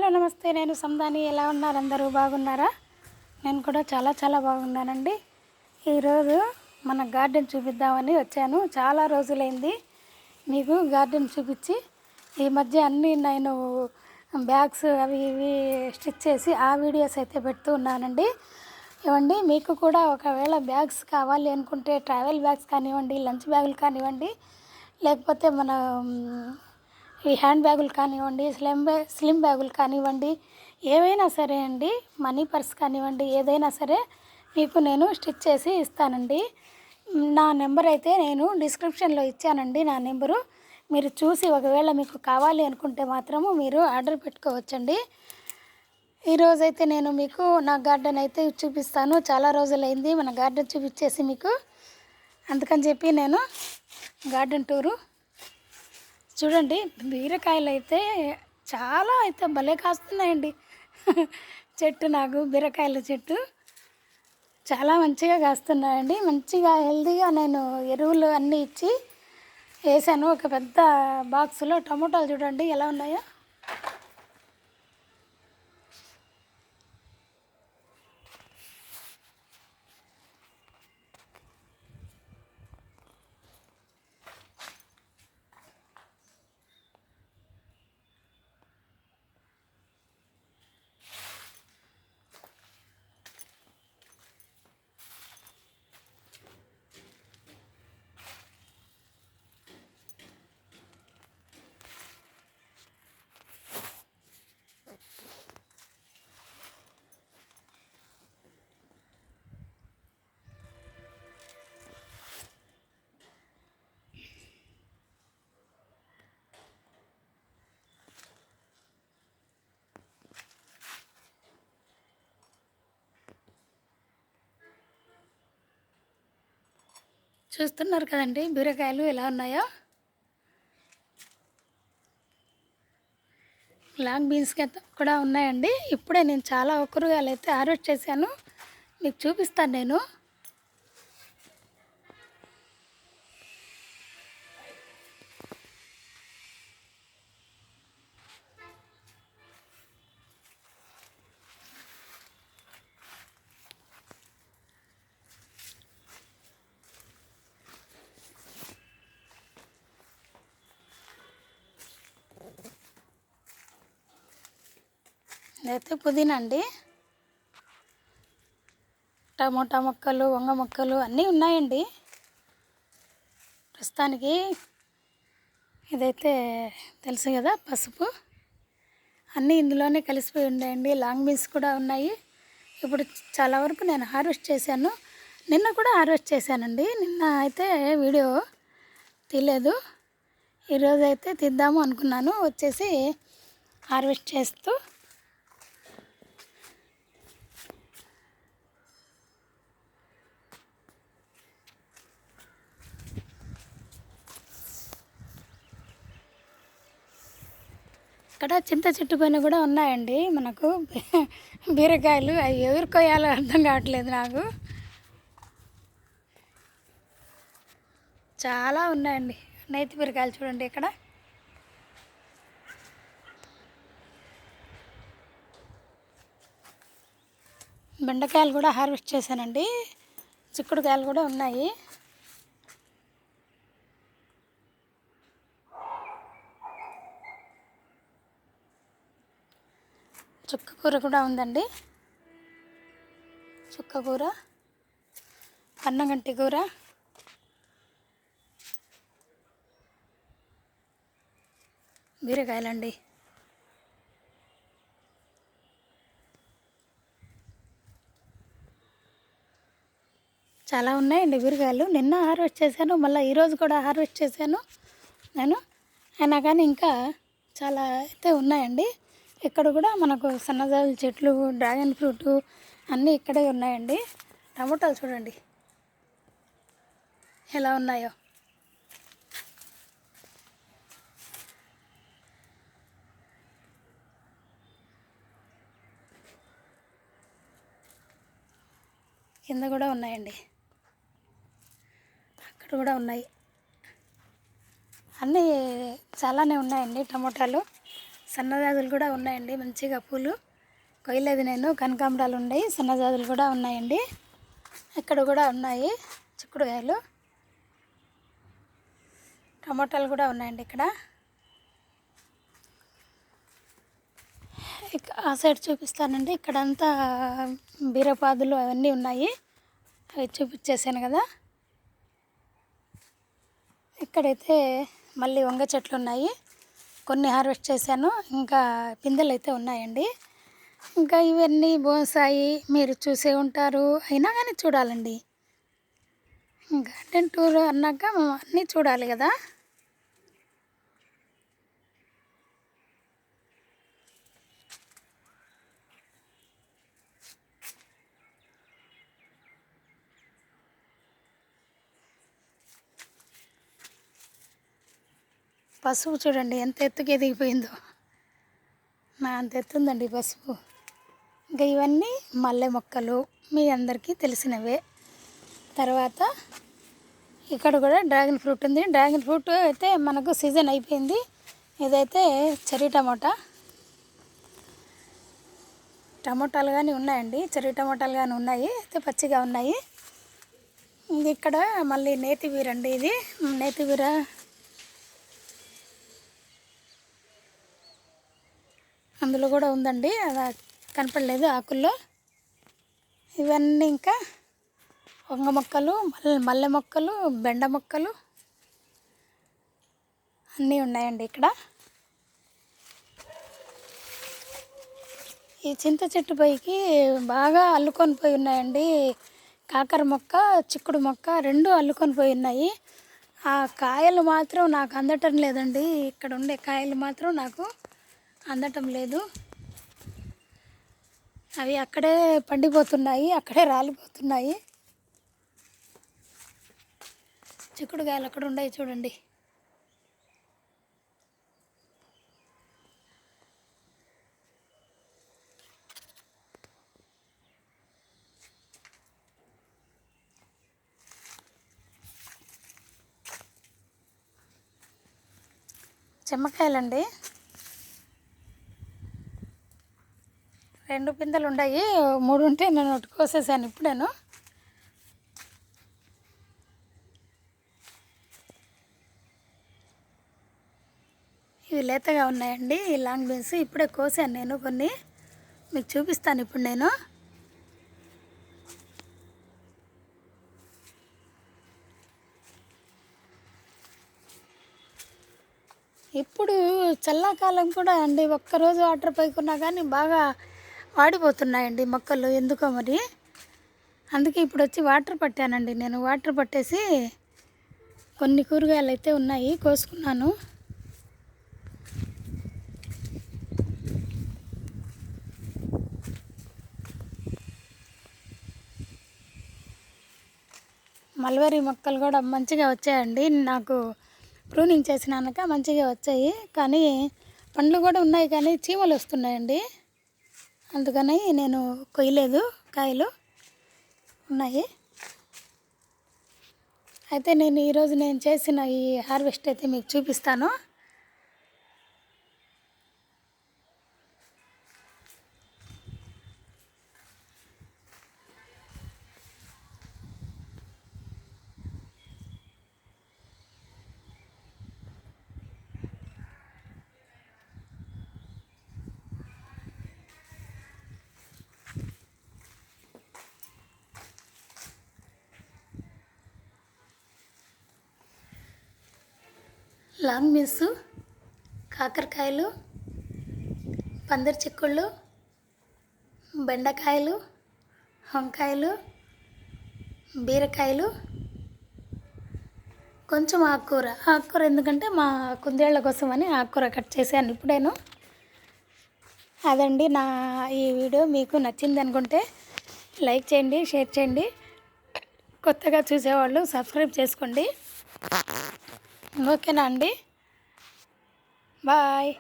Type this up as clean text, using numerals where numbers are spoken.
Hello నమస్తే, నేను సందాని. ఎలా ఉన్నారు అందరూ? బాగున్నారా? నేను కూడా చాలా బాగున్నానండి. ఈరోజు మన గార్డెన్ చూపిద్దామని వచ్చాను. చాలా రోజులైంది మీకు గార్డెన్ చూపించి. ఈ మధ్య అన్నీ నేను బ్యాగ్స్ అవి ఇవి స్టిచ్ చేసి ఆ వీడియోస్ అయితే పెడుతూ ఉన్నానండి. ఇవ్వండి, మీకు కూడా ఒకవేళ బ్యాగ్స్ కావాలి అనుకుంటే ట్రావెల్ బ్యాగ్స్ కానివ్వండి, లంచ్ బ్యాగులు కానివ్వండి, లేకపోతే మన ఈ హ్యాండ్ బ్యాగులు కానివ్వండి, స్లిమ్ బ్యాగులు కానివ్వండి, ఏవైనా సరే అండి, మనీ పర్స్ కానివ్వండి, ఏదైనా సరే మీకు నేను స్టిచ్ చేసి ఇస్తానండి. నా నెంబర్ అయితే నేను డిస్క్రిప్షన్లో ఇచ్చానండి. నా నెంబరు మీరు చూసి ఒకవేళ మీకు కావాలి అనుకుంటే మాత్రము మీరు ఆర్డర్ పెట్టుకోవచ్చండి. ఈరోజైతే నేను మీకు నా గార్డెన్ అయితే చూపిస్తాను. చాలా రోజులైంది మన గార్డెన్ చూపించేసి మీకు, అందుకని చెప్పి నేను గార్డెన్ టూరు చూడండి. బీరకాయలు అయితే చాలా అయితే భలే కాస్తున్నాయండి. చెట్టు నాకు బీరకాయల చెట్టు చాలా మంచిగా కాస్తున్నాయండి. మంచిగా హెల్తీగా నేను ఎరువులు అన్నీ ఇచ్చి వేసాను. ఒక పెద్ద బాక్సులో టమోటాలు చూడండి ఎలా ఉన్నాయో. చూస్తున్నారు కదండి బీరకాయలు ఎలా ఉన్నాయో. లాంగ్ బీన్స్ కూడా ఉన్నాయండి. ఇప్పుడే నేను చాలా కూరగాయలు అయితే హార్వెస్ట్ చేశాను, మీకు చూపిస్తాను నేను. ఇదైతే పుదీనా అండి. టమోటా మొక్కలు, వంగ మొక్కలు అన్నీ ఉన్నాయండి ప్రస్తుతానికి. ఇదైతే తెలుసు కదా పసుపు, అన్నీ ఇందులోనే కలిసిపోయి ఉన్నాయండి. లాంగ్ బీన్స్ కూడా ఉన్నాయి. ఇప్పుడు చాలా వరకు నేను హార్వెస్ట్ చేశాను. నిన్న కూడా హార్వెస్ట్ చేశానండి. నిన్న అయితే వీడియో తీయలేదు. ఈరోజు అయితే తీద్దాము అనుకున్నాను. వచ్చేసి హార్వెస్ట్ చేస్తూ ఇక్కడ చింత చెట్టు పైన కూడా ఉన్నాయండి మనకు బీరకాయలు. అవి ఎవరు కొయ్యాలో అర్థం కావట్లేదు నాకు. చాలా ఉన్నాయండి నేతి బీరకాయలు చూడండి ఇక్కడ. బెండకాయలు కూడా హార్వెస్ట్ చేశానండి. చిక్కుడుకాయలు కూడా ఉన్నాయి. చుక్క కూర కూడా ఉందండి. చుక్క కూర, అన్నగంటి కూర, బీరకాయలండి. చాలా ఉన్నాయండి బీరకాయలు. నిన్న హార్వెస్ట్ చేశాను, మళ్ళీ ఈరోజు కూడా హార్వెస్ట్ చేశాను నేను. అయినా కానీ ఇంకా చాలా అయితే ఉన్నాయండి. ఇక్కడ కూడా మనకు సన్నజాజి చెట్లు, డ్రాగన్ ఫ్రూట్ అన్నీ ఇక్కడే ఉన్నాయండి. టమోటాలు చూడండి ఎలా ఉన్నాయో. కింద కూడా ఉన్నాయండి, అక్కడ కూడా ఉన్నాయి. అన్నీ చాలానే ఉన్నాయండి టమోటాలు. సన్నజాజులు కూడా ఉన్నాయండి, మంచిగా పూలు కొయ్యలేదు నేను. కనకాంబరాలు ఉన్నాయి, సన్నజాజులు కూడా ఉన్నాయండి. ఇక్కడ కూడా ఉన్నాయి చిక్కుడుకాయలు, టమాటాలు కూడా ఉన్నాయండి. ఇక్కడ ఆ సైడ్ చూపిస్తానండి. ఇక్కడంతా బీరపాదులు అవన్నీ ఉన్నాయి, అవి చూపించేసాను కదా. ఇక్కడైతే మళ్ళీ వంగ చెట్లు ఉన్నాయి, కొన్ని హార్వెస్ట్ చేశాను, ఇంకా పిందెలు అయితే ఉన్నాయండి. ఇంకా ఇవన్నీ బోన్సాయి మీరు చూసే ఉంటారు, అయినా కానీ చూడాలండి. గార్డెన్ టూర్ అన్నాక అన్నీ చూడాలి కదా. పసుపు చూడండి ఎంత ఎత్తుకు ఎదిగిపోయిందో, నా అంత ఎత్తుందండి పసుపు. ఇంకా ఇవన్నీ మల్లె మొక్కలు మీ అందరికీ తెలిసినవే. తర్వాత ఇక్కడ కూడా డ్రాగన్ ఫ్రూట్ ఉంది. డ్రాగన్ ఫ్రూట్ అయితే మనకు సీజన్ అయిపోయింది. ఇదైతే చెర్రీ టమోటాలు కానీ ఉన్నాయండి, చెర్రీ టమోటాలు కానీ ఉన్నాయి, అయితే పచ్చిగా ఉన్నాయి. ఇక్కడ మళ్ళీ నేతిబీర అండి, ఇది నేతిబీర అందులో కూడా ఉందండి, అది కనపడలేదు ఆకుల్లో. ఇవన్నీ ఇంకా వంగ మొక్కలు, మల్లె మొక్కలు, బెండ మొక్కలు అన్నీ ఉన్నాయండి ఇక్కడ. ఈ చింత చెట్టు పైకి బాగా అల్లుకొని పోయి ఉన్నాయండి, కాకర మొక్క, చిక్కుడు మొక్క రెండు అల్లుకొని పోయి ఉన్నాయి. ఆ కాయలు మాత్రం నాకు అందటం లేదండి, ఇక్కడ ఉండే కాయలు మాత్రం నాకు అందటం లేదు. అవి అక్కడే పండిపోతున్నాయి, అక్కడే రాలిపోతున్నాయి. చిక్కుడుకాయలు అక్కడ ఉన్నాయి చూడండి. చెమ్మకాయలండి, 2 పిందెలు ఉన్నాయి, 3 ఉంటే నేను ఒకటి కోసేసాను ఇప్పుడేను. ఇవి లేతగా ఉన్నాయండి, ఈ లాంగ్ బీన్స్ ఇప్పుడే కోసాను నేను కొన్ని, మీకు చూపిస్తాను ఇప్పుడు నేను. ఇప్పుడు చల్లాకాలం కూడా అండి, ఒక్కరోజు వాటర్ పైకున్నా కానీ బాగా వాడిపోతున్నాయండి మొక్కలు, ఎందుకో మరి. అందుకే ఇప్పుడు వచ్చి వాటర్ పట్టానండి నేను. వాటర్ పట్టేసి కొన్ని కూరగాయలు అయితే ఉన్నాయి, కోసుకున్నాను. మల్బరీ మొక్కలు కూడా మంచిగా వచ్చాయండి, నాకు ప్రూనింగ్ చేసినాక మంచిగా వచ్చాయి. కానీ పండ్లు కూడా ఉన్నాయి, కానీ చీమలు వస్తున్నాయండి, అందుకని నేను కొయ్యలేదు. కాయలు ఉన్నాయి. అయితే నేను ఈరోజు నేను చేసిన ఈ హార్వెస్ట్ అయితే మీకు చూపిస్తాను. లాంగ్ బీన్స్, కాకరకాయలు, పందిరి చిక్కుళ్ళు, బెండకాయలు, వంకాయలు, బీరకాయలు, కొంచెం ఆకుకూర ఎందుకంటే మా కుందేళ్ల కోసమని ఆకుకూర కట్ చేశాను ఇప్పుడేను. అదండి నా ఈ వీడియో. మీకు నచ్చింది అనుకుంటే లైక్ చేయండి, షేర్ చేయండి, కొత్తగా చూసేవాళ్ళు సబ్స్క్రైబ్ చేసుకోండి. ఓకేనా అండి, బాయ్.